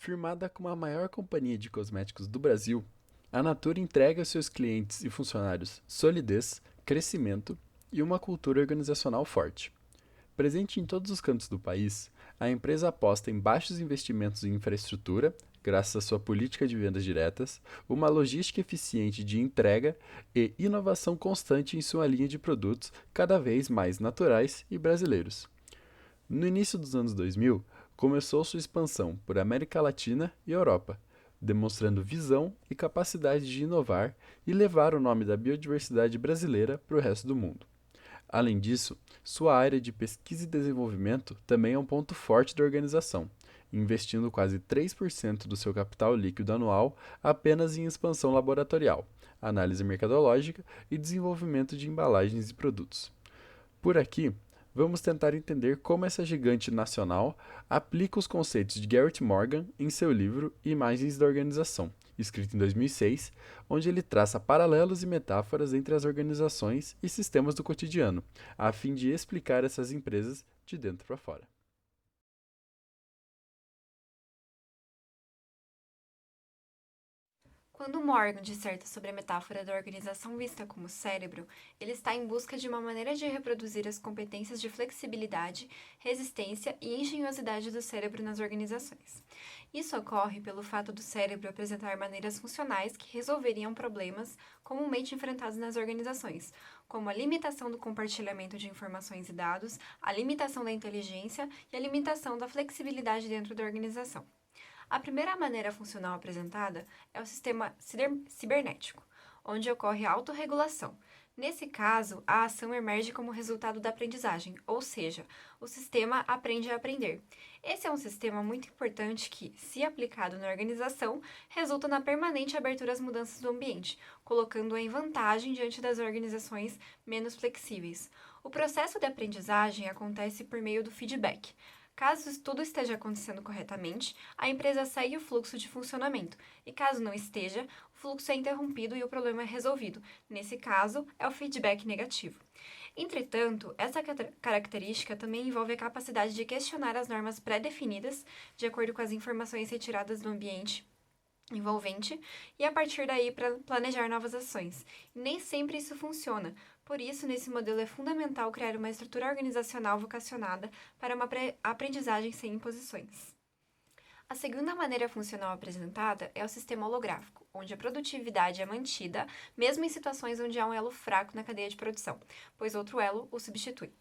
Firmada como a maior companhia de cosméticos do Brasil, a Natura entrega aos seus clientes e funcionários solidez, crescimento e uma cultura organizacional forte. Presente em todos os cantos do país, a empresa aposta em baixos investimentos em infraestrutura, graças à sua política de vendas diretas, uma logística eficiente de entrega e inovação constante em sua linha de produtos cada vez mais naturais e brasileiros. No início dos anos 2000, começou sua expansão por América Latina e Europa, demonstrando visão e capacidade de inovar e levar o nome da biodiversidade brasileira para o resto do mundo. Além disso, sua área de pesquisa e desenvolvimento também é um ponto forte da organização, investindo quase 3% do seu capital líquido anual apenas em expansão laboratorial, análise mercadológica e desenvolvimento de embalagens e produtos. Por aqui, vamos tentar entender como essa gigante nacional aplica os conceitos de Garrett Morgan em seu livro Imagens da Organização, escrito em 2006, onde ele traça paralelos e metáforas entre as organizações e sistemas do cotidiano, a fim de explicar essas empresas de dentro para fora. Quando Morgan disserta sobre a metáfora da organização vista como cérebro, ele está em busca de uma maneira de reproduzir as competências de flexibilidade, resistência e engenhosidade do cérebro nas organizações. Isso ocorre pelo fato do cérebro apresentar maneiras funcionais que resolveriam problemas comumente enfrentados nas organizações, como a limitação do compartilhamento de informações e dados, a limitação da inteligência e a limitação da flexibilidade dentro da organização. A primeira maneira funcional apresentada é o sistema cibernético, onde ocorre a autorregulação. Nesse caso, a ação emerge como resultado da aprendizagem, ou seja, o sistema aprende a aprender. Esse é um sistema muito importante que, se aplicado na organização, resulta na permanente abertura às mudanças do ambiente, colocando-a em vantagem diante das organizações menos flexíveis. O processo de aprendizagem acontece por meio do feedback. Caso tudo esteja acontecendo corretamente, a empresa segue o fluxo de funcionamento, e caso não esteja, o fluxo é interrompido e o problema é resolvido. Nesse caso, é o feedback negativo. Entretanto, essa característica também envolve a capacidade de questionar as normas pré-definidas, de acordo com as informações retiradas do ambiente envolvente, e a partir daí planejar novas ações. E nem sempre isso funciona. Por isso, nesse modelo é fundamental criar uma estrutura organizacional vocacionada para uma aprendizagem sem imposições. A segunda maneira funcional apresentada é o sistema holográfico, onde a produtividade é mantida, mesmo em situações onde há um elo fraco na cadeia de produção, pois outro elo o substitui.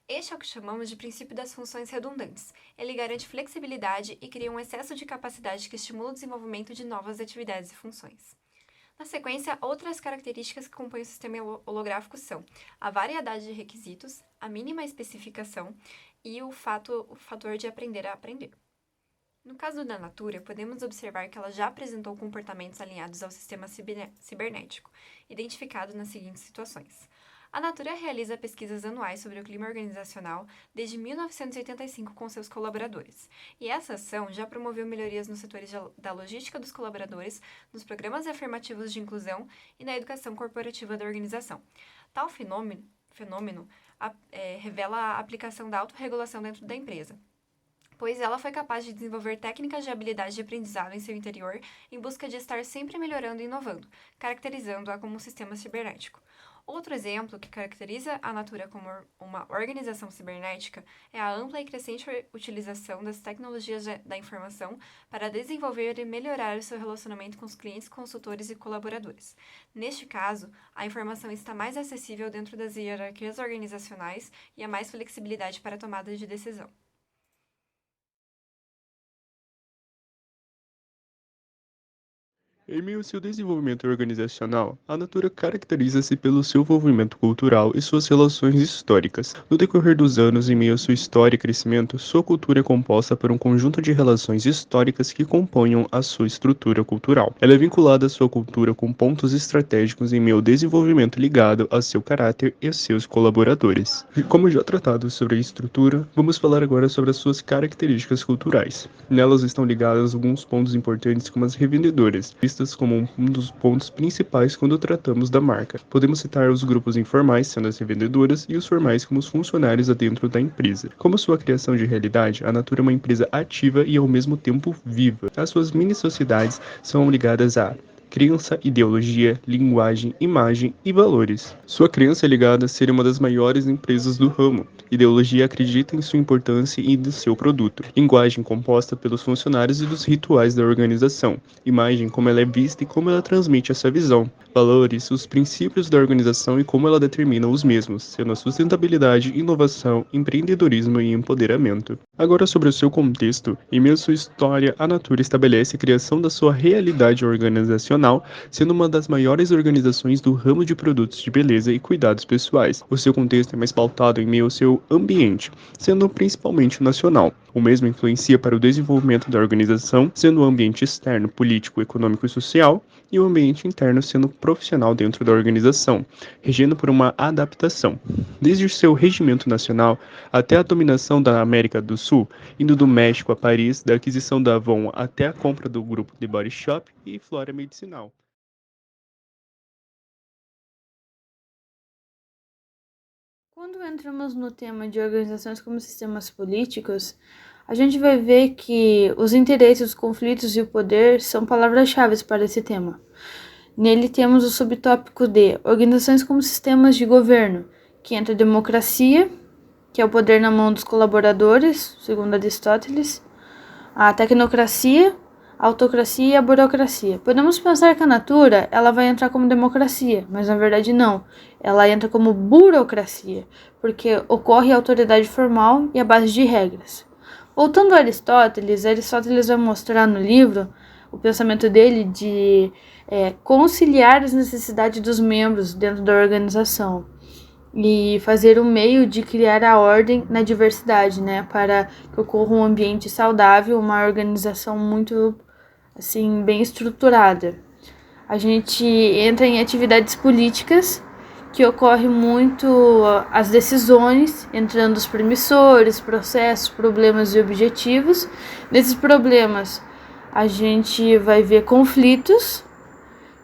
Este é o que chamamos de princípio das funções redundantes. Ele garante flexibilidade e cria um excesso de capacidade que estimula o desenvolvimento de novas atividades e funções. Na sequência, outras características que compõem o sistema holográfico são a variedade de requisitos, a mínima especificação e o fator de aprender a aprender. No caso da Natura, podemos observar que ela já apresentou comportamentos alinhados ao sistema cibernético, identificados nas seguintes situações. A Natura realiza pesquisas anuais sobre o clima organizacional desde 1985 com seus colaboradores, e essa ação já promoveu melhorias nos setores da logística dos colaboradores, nos programas afirmativos de inclusão e na educação corporativa da organização. Tal fenômeno revela a aplicação da autorregulação dentro da empresa, pois ela foi capaz de desenvolver técnicas de habilidade de aprendizado em seu interior em busca de estar sempre melhorando e inovando, caracterizando-a como um sistema cibernético. Outro exemplo que caracteriza a Natura como uma organização cibernética é a ampla e crescente utilização das tecnologias da informação para desenvolver e melhorar o seu relacionamento com os clientes, consultores e colaboradores. Neste caso, a informação está mais acessível dentro das hierarquias organizacionais e há mais flexibilidade para a tomada de decisão. Em meio ao seu desenvolvimento organizacional, a Natura caracteriza-se pelo seu envolvimento cultural e suas relações históricas. No decorrer dos anos, em meio à sua história e crescimento, sua cultura é composta por um conjunto de relações históricas que compõem a sua estrutura cultural. Ela é vinculada à sua cultura com pontos estratégicos em meio ao desenvolvimento ligado a seu caráter e a seus colaboradores. E como já tratado sobre a estrutura, vamos falar agora sobre as suas características culturais. Nelas estão ligados alguns pontos importantes como as revendedoras, vistas como um dos pontos principais quando tratamos da marca. Podemos citar os grupos informais, sendo as revendedoras, e os formais como os funcionários dentro da empresa. Como sua criação de realidade, a Natura é uma empresa ativa e ao mesmo tempo viva. As suas mini-sociedades são ligadas a crença, ideologia, linguagem, imagem e valores. Sua crença é ligada a ser uma das maiores empresas do ramo. Ideologia acredita em sua importância e do seu produto. Linguagem composta pelos funcionários e dos rituais da organização. Imagem, como ela é vista e como ela transmite essa visão. Valores, os princípios da organização e como ela determina os mesmos, sendo a sustentabilidade, inovação, empreendedorismo e empoderamento. Agora sobre o seu contexto, em meio à sua história, a Natura estabelece a criação da sua realidade organizacional, sendo uma das maiores organizações do ramo de produtos de beleza e cuidados pessoais. O seu contexto é mais pautado em meio ao seu ambiente, sendo principalmente nacional. O mesmo influencia para o desenvolvimento da organização, sendo o ambiente externo, político, econômico e social, e o ambiente interno sendo profissional dentro da organização, regendo por uma adaptação. Desde o seu regimento nacional até a dominação da América do Sul, indo do México a Paris, da aquisição da Avon até a compra do grupo The Body Shop e Flora Medicinal. Quando entramos no tema de organizações como sistemas políticos, a gente vai ver que os interesses, os conflitos e o poder são palavras-chave para esse tema. Nele temos o subtópico de organizações como sistemas de governo, que entra a democracia, que é o poder na mão dos colaboradores, segundo Aristóteles, a tecnocracia, a autocracia e a burocracia. Podemos pensar que a Natura ela vai entrar como democracia, mas na verdade não. Ela entra como burocracia, porque ocorre a autoridade formal e a base de regras. Voltando a Aristóteles vai mostrar no livro o pensamento dele de conciliar as necessidades dos membros dentro da organização e fazer um meio de criar a ordem na diversidade, para que ocorra um ambiente saudável, uma organização muito assim bem estruturada. A gente entra em atividades políticas que ocorre muito as decisões, entrando os permissores, processos, problemas e objetivos. Nesses problemas, a gente vai ver conflitos,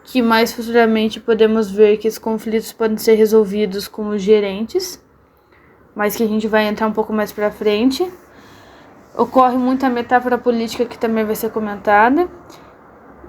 que mais futuramente podemos ver que esses conflitos podem ser resolvidos com os gerentes, mas que a gente vai entrar um pouco mais para frente. Ocorre muita metáfora política que também vai ser comentada.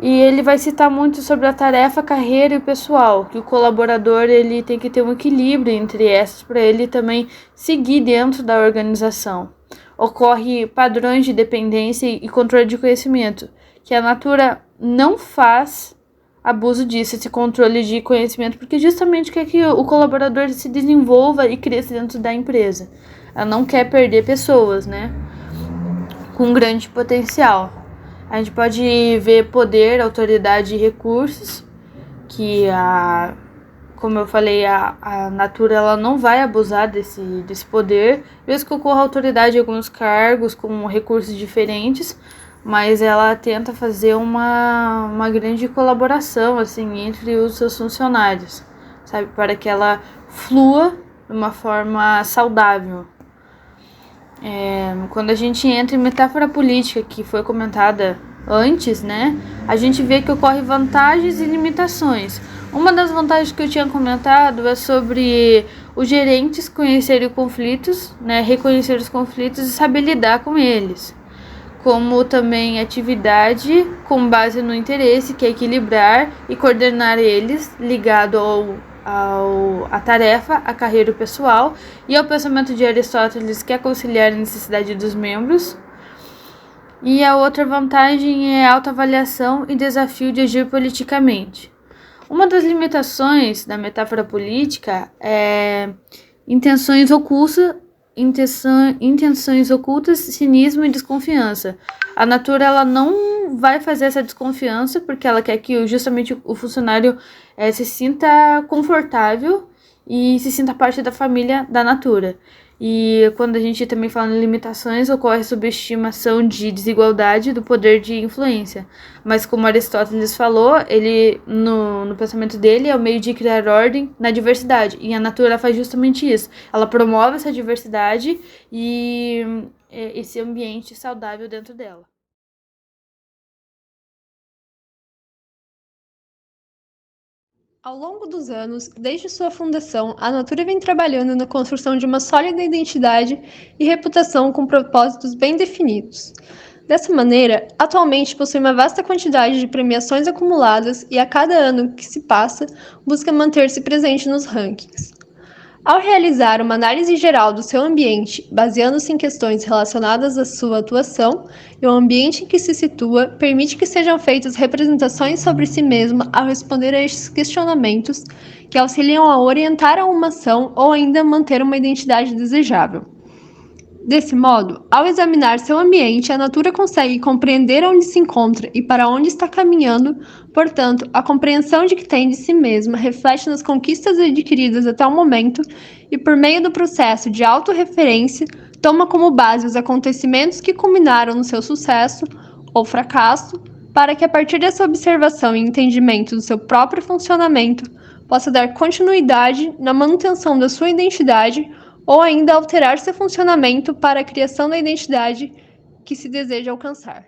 E ele vai citar muito sobre a tarefa, carreira e pessoal, que o colaborador ele tem que ter um equilíbrio entre essas para ele também seguir dentro da organização. Ocorre padrões de dependência e controle de conhecimento, que a Natura não faz abuso disso, esse controle de conhecimento, porque justamente quer que o colaborador se desenvolva e cresça dentro da empresa. Ela não quer perder pessoas, com grande potencial. A gente pode ver poder, autoridade e recursos, que como eu falei, a Natura ela não vai abusar desse poder, mesmo que ocorra autoridade em alguns cargos com recursos diferentes, mas ela tenta fazer uma grande colaboração assim, entre os seus funcionários, sabe, para que ela flua de uma forma saudável. Quando a gente entra em metáfora política, que foi comentada antes, a gente vê que ocorre vantagens e limitações. Uma das vantagens que eu tinha comentado é sobre os gerentes conhecerem conflitos, reconhecer os conflitos e saber lidar com eles. Como também atividade com base no interesse, que é equilibrar e coordenar eles, ligado a tarefa, a carreira pessoal e ao pensamento de Aristóteles, que é conciliar a necessidade dos membros. E a outra vantagem é a autoavaliação e desafio de agir politicamente. Uma das limitações da metáfora política é intenções ocultas, cinismo e desconfiança. A Natura ela não vai fazer essa desconfiança porque ela quer que justamente o funcionário se sinta confortável e se sinta parte da família da Natura. E quando a gente também fala em limitações, ocorre a subestimação de desigualdade do poder de influência. Mas como Aristóteles falou, ele no pensamento dele é o meio de criar ordem na diversidade. E a Natura faz justamente isso. Ela promove essa diversidade e esse ambiente saudável dentro dela. Ao longo dos anos, desde sua fundação, a Natura vem trabalhando na construção de uma sólida identidade e reputação com propósitos bem definidos. Dessa maneira, atualmente possui uma vasta quantidade de premiações acumuladas e a cada ano que se passa, busca manter-se presente nos rankings. Ao realizar uma análise geral do seu ambiente, baseando-se em questões relacionadas à sua atuação e o ambiente em que se situa, permite que sejam feitas representações sobre si mesma ao responder a estes questionamentos que auxiliam a orientar a uma ação ou ainda manter uma identidade desejável. Desse modo, ao examinar seu ambiente, a Natura consegue compreender onde se encontra e para onde está caminhando, portanto, a compreensão de que tem de si mesma reflete nas conquistas adquiridas até o momento e, por meio do processo de autorreferência, toma como base os acontecimentos que culminaram no seu sucesso ou fracasso, para que, a partir dessa observação e entendimento do seu próprio funcionamento, possa dar continuidade na manutenção da sua identidade ou ainda alterar seu funcionamento para a criação da identidade que se deseja alcançar.